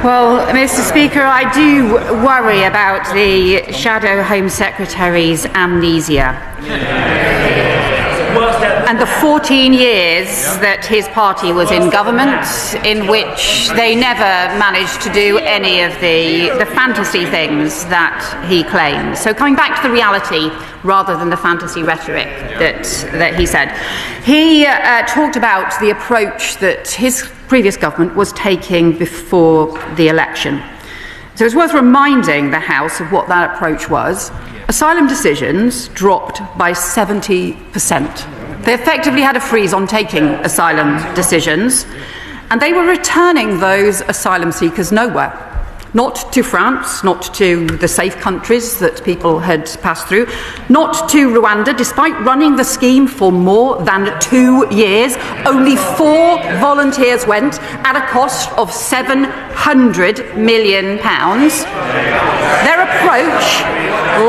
Well, Mr. Speaker, I do worry about the Shadow Home Secretary's amnesia. And the 14 years that his party was in government, in which they never managed to do any of the fantasy things that he claims. So coming back to the reality rather than the fantasy rhetoric that he said. He talked about the approach that his previous government was taking before the election. So it's worth reminding the House of what that approach was. Asylum decisions dropped by 70%. They effectively had a freeze on taking asylum decisions, and they were returning those asylum seekers nowhere. Not to France, not to the safe countries that people had passed through, not to Rwanda, despite running the scheme for more than 2 years. Only 4 volunteers went at a cost of £700 million. Their approach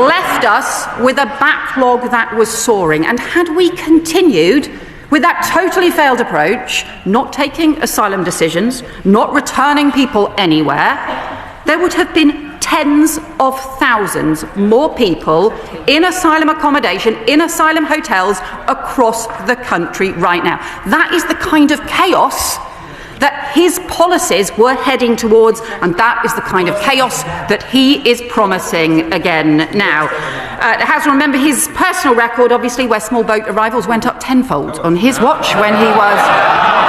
left us with a backlog that was soaring, and had we continued with that totally failed approach, not taking asylum decisions, not returning people anywhere, there would have been tens of thousands more people in asylum accommodation, in asylum hotels across the country right now. That is the kind of chaos that his policies were heading towards, and that is the kind of chaos that he is promising again now. The House will remember his personal record, obviously, where small boat arrivals went up tenfold on his watch when he was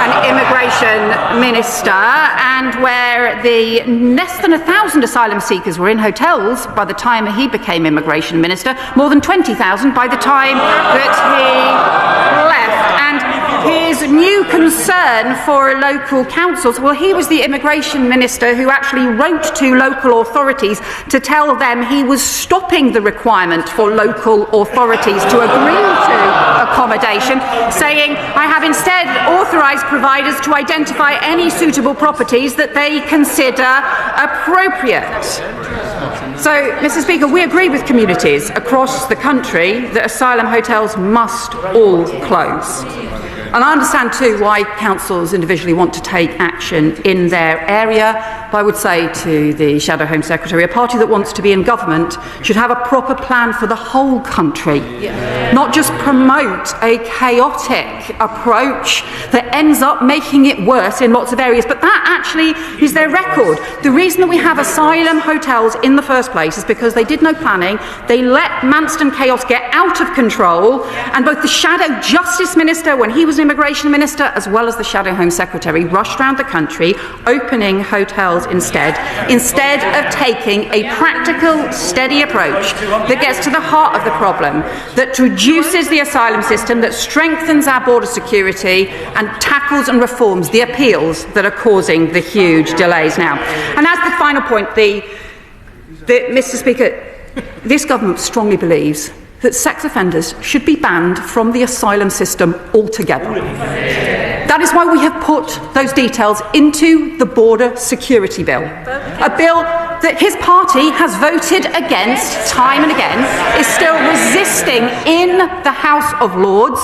an immigration minister, and where the less than 1,000 asylum seekers were in hotels by the time he became immigration minister, more than 20,000 by the time that he left. And his new concern for local councils, well, he was the immigration minister who actually wrote to local authorities to tell them he was stopping the requirement for local authorities to agree to accommodation, saying, I have instead authorised providers to identify any suitable properties that they consider appropriate. So, Mr. Speaker, we agree with communities across the country that asylum hotels must all close. And I understand too why councils individually want to take action in their area. But I would say to the Shadow Home Secretary, a party that wants to be in government should have a proper plan for the whole country, not just promote a chaotic approach that ends up making it worse in lots of areas. But that actually is their record. The reason that we have asylum hotels in the first place is because they did no planning. They let Manston chaos get out of control, and both the Shadow Justice Minister, when he was Immigration Minister, as well as the Shadow Home Secretary, rushed around the country opening hotels instead of taking a practical, steady approach that gets to the heart of the problem, that reduces the asylum system, that strengthens our border security and tackles and reforms the appeals that are causing the huge delays now. And as the final point, Mr. Speaker, this government strongly believes that sex offenders should be banned from the asylum system altogether. That is why we have put those details into the Border Security Bill, a bill that his party has voted against time and again, is still resisting in the House of Lords,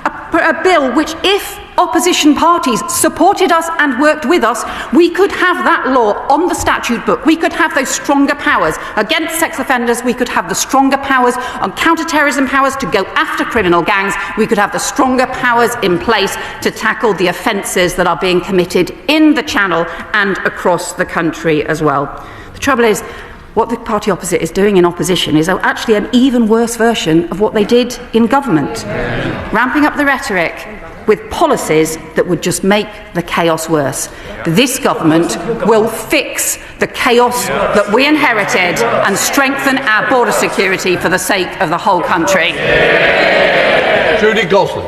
a bill which, if opposition parties supported us and worked with us, we could have that law on the statute book. We could have those stronger powers against sex offenders. We could have the stronger powers on counter-terrorism powers to go after criminal gangs. We could have the stronger powers in place to tackle the offences that are being committed in the Channel and across the country as well. The trouble is, what the party opposite is doing in opposition is actually an even worse version of what they did in government, ramping up the rhetoric with policies that would just make the chaos worse. This government will fix the chaos that we inherited and strengthen our border security for the sake of the whole country. Judy Gosling.